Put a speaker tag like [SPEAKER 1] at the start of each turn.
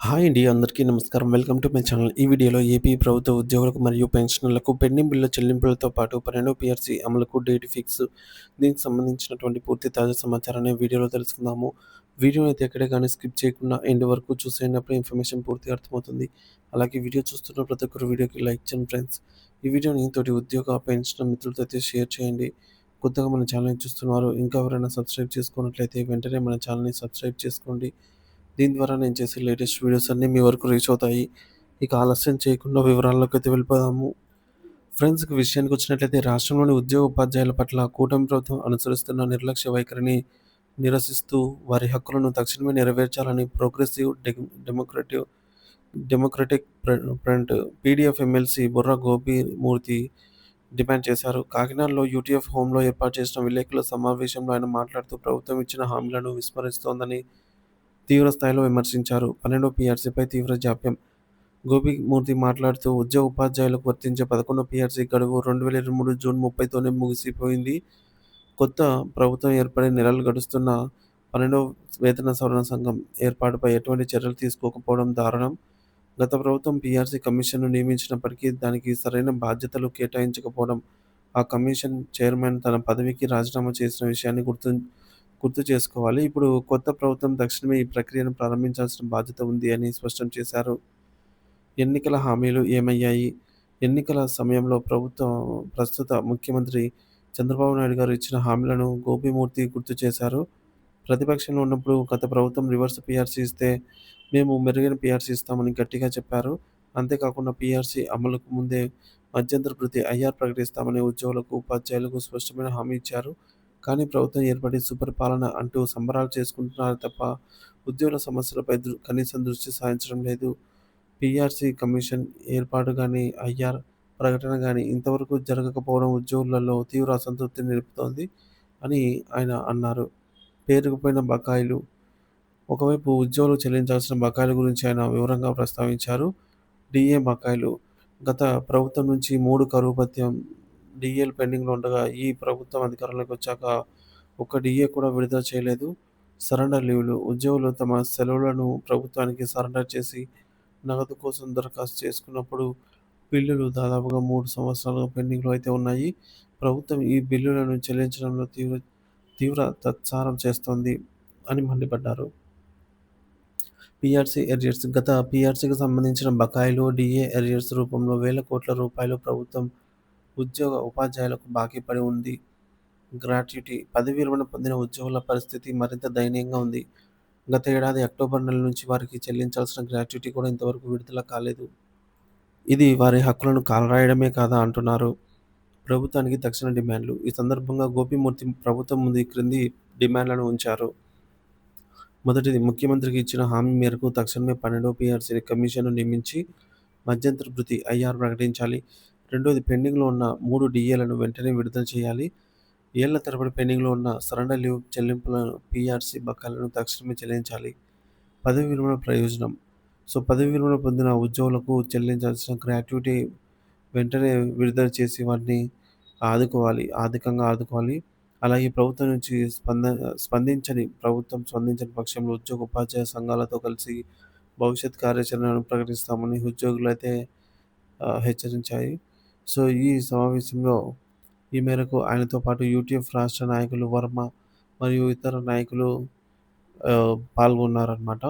[SPEAKER 1] Hi అండి. అందరికీ నమస్కారం. Welcome to my channel. ఈ వీడియోలో ఏపీ ప్రభుత్వ ఉద్యోగులకు మరియు పెన్షనర్లకు పెండింగ్ బిల్లుల చెల్లింపులతో పాటు 12వ పీఆర్సీ అమలుకు డేట్ ఫిక్స్, దీనికి సంబంధించినటువంటి పూర్తి తాజా సమాచారాన్ని వీడియోలో తెలుసుకుందాము. వీడియోని అయితే ఎక్కడే గానీ స్కిప్ చేయకుండా ఎండ్ వరకు చూసేయండి. ఇన్ఫర్మేషన్ పూర్తిగా అర్థమవుతుంది. అలాగే వీడియో చూస్తున్న ప్రతి ఒక్కరు వీడియోకి లైక్ చేయండి ఫ్రెండ్స్. ఈ వీడియోని తోటి ఉద్యోగ, పెన్షనర్ మిత్రులతో అయితే షేర్ చేయండి. కొత్తగా మన ఛానల్‌ని చూస్తున్నవారు ఇంకా ఎవరైనా సబ్స్క్రైబ్ చేసుకున్నట్లయితే వెంటనే మన ఛానల్‌ని సబ్స్క్రైబ్ చేసుకోండి. దీని ద్వారా నేను చేసే లేటెస్ట్ వీడియోస్ అన్నీ మీ వరకు రీచ్ అవుతాయి. ఇక ఆలస్యం చేయకుండా వివరాల్లోకైతే వెళ్ళిపోదాము. ఫ్రెండ్స్, ఇక విషయానికొచ్చినట్లయితే రాష్ట్రంలోని ఉద్యోగ ఉపాధ్యాయుల పట్ల కూటమి ప్రభుత్వం అనుసరిస్తున్న నిర్లక్ష్య వైఖరిని నిరసిస్తూ వారి హక్కులను తక్షణమే నెరవేర్చాలని progressive democratic front PDF MLC Burra Gopimurthy demand చేశారు. కాకినాడలో యూటీఎఫ్ హోంలో ఏర్పాటు చేసిన విలేకరుల సమావేశంలో ఆయన మాట్లాడుతూ ప్రభుత్వం ఇచ్చిన హామీలను విస్మరిస్తోందని తీవ్ర స్థాయిలో విమర్శించారు. 12వ పీఆర్సీపై తీవ్ర జాప్యం. గోపిమూర్తి మాట్లాడుతూ ఉద్యోగ ఉపాధ్యాయులకు వర్తించే 11వ పీఆర్సీ గడువు 2023 జూన్ 30తోనే ముగిసిపోయింది. కొత్త ప్రభుత్వం ఏర్పడి నెలలు గడుస్తున్నా 12వ వేతన సవరణ సంఘం ఏర్పాటుపై ఎటువంటి చర్యలు తీసుకోకపోవడం దారుణం. గత ప్రభుత్వం పీఆర్సీ కమిషన్‌ను నియమించినప్పటికీ దానికి సరైన బాధ్యతలు కేటాయించకపోవడం, ఆ కమిషన్ చైర్మన్ తన పదవికి రాజీనామా చేసిన విషయాన్ని గుర్తు చేసుకోవాలి. ఇప్పుడు కొత్త ప్రభుత్వం తక్షణమే ఈ ప్రక్రియను ప్రారంభించాల్సిన బాధ్యత ఉంది అని స్పష్టం చేశారు. ఎన్నికల హామీలు ఏమయ్యాయి? ఎన్నికల సమయంలో ప్రస్తుత ముఖ్యమంత్రి చంద్రబాబు నాయుడు గారు ఇచ్చిన హామీలను గోపిమూర్తి గుర్తు చేశారు. ప్రతిపక్షంలో ఉన్నప్పుడు గత ప్రభుత్వం రివర్స్ పీఆర్సీ ఇస్తే మేము మెరుగైన పీఆర్సీ ఇస్తామని గట్టిగా చెప్పారు. అంతేకాకుండా పీఆర్సీ అమలుకు ముందే మధ్యంతర భృతి ఐఆర్ ప్రకటిస్తామని ఉద్యోగులకు, ఉపాధ్యాయులకు స్పష్టమైన హామీ ఇచ్చారు. కానీ ప్రభుత్వం ఏర్పడి సుపరిపాలన అంటూ సంబరాలు చేసుకుంటున్నారు తప్ప ఉద్యోగుల సమస్యలపై కనీసం దృష్టి సారించడం లేదు. పీఆర్సీ కమిషన్ ఏర్పాటు గానీ, ఐఆర్ ప్రకటన గానీ ఇంతవరకు జరగకపోవడం ఉద్యోగులలో తీవ్ర అసంతృప్తిని నిలుపుతోంది అని ఆయన అన్నారు. పేరుకుపోయిన బకాయిలు. ఒకవైపు ఉద్యోగులు చెల్లించాల్సిన బకాయిల గురించి ఆయన వివరంగా ప్రస్తావించారు. డీఏ బకాయిలు. గత ప్రభుత్వం నుంచి 3 కరువు భత్యం డీఏలు పెండింగ్‌లో ఉండగా ఈ ప్రభుత్వం అధికారంలోకి వచ్చాక ఒక్క డీఏ కూడా విడుదల చేయలేదు. సరెండర్ లీవ్‌లు. ఉద్యోగులు తమ సెలవులను ప్రభుత్వానికి సరెండర్ చేసి నగదు కోసం దరఖాస్తు చేసుకున్నప్పుడు బిల్లులు దాదాపుగా 3 సంవత్సరాలుగా పెండింగ్‌లో అయితే ఉన్నాయి. ప్రభుత్వం ఈ బిల్లులను చెల్లించడంలో తీవ్ర తాత్సారం చేస్తోంది అని మండిపడ్డారు. పీఆర్సీ ఎర్రియర్స్. గత పీఆర్సీకి సంబంధించిన బకాయిలు, డీఏ ఎర్రియర్స్ రూపంలో వేల కోట్ల రూపాయలు ప్రభుత్వం ఉద్యోగ, ఉపాధ్యాయులకు బాకీ పడి ఉంది. గ్రాట్యుటీ. పదవీ విరమణ పొందిన ఉద్యోగుల పరిస్థితి మరింత దయనీయంగా ఉంది. గత ఏడాది అక్టోబర్ నెల నుంచి వారికి చెల్లించాల్సిన గ్రాట్యుటీ కూడా ఇంతవరకు విడుదల కాలేదు. ఇది వారి హక్కులను కాలరాయడమే కాదా అంటున్నారు. ప్రభుత్వానికి తక్షణ డిమాండ్లు. ఈ సందర్భంగా గోపిమూర్తి ప్రభుత్వం ముందు ఈ క్రింది డిమాండ్లను ఉంచారు. మొదటిది, ముఖ్యమంత్రికి ఇచ్చిన హామీ మేరకు తక్షణమే 12వ పీఆర్సీ కమిషన్‌ను నియమించి మధ్యంతర భృతి ఐఆర్ ప్రకటించాలి. రెండోది, పెండింగ్‌లో ఉన్న 3 డీఏలను వెంటనే విడుదల చేయాలి. ఏళ్ల తరబడి పెండింగ్‌లో ఉన్న సరెండర్ లీవ్ చెల్లింపులను, పీఆర్సీ బకాయిలను తక్షణమే చెల్లించాలి. పదవీ విరమణ ప్రయోజనం. పదవీ విరమణ పొందిన ఉద్యోగులకు చెల్లించాల్సిన గ్రాట్యుటీ వెంటనే విడుదల చేసి వారిని ఆర్థికంగా ఆదుకోవాలి. అలాగే ప్రభుత్వం స్పందించని పక్షంలో ఉద్యోగ, ఉపాధ్యాయ సంఘాలతో కలిసి భవిష్యత్ కార్యాచరణను ప్రకటిస్తామని ఉద్యోగులైతే హెచ్చరించాయి. ఈ సమావేశంలో ఈ మేరకు ఆయనతో పాటు యూటీఎఫ్ రాష్ట్ర నాయకులు వర్మ మరియు ఇతర నాయకులు పాల్గొన్నారనమాట.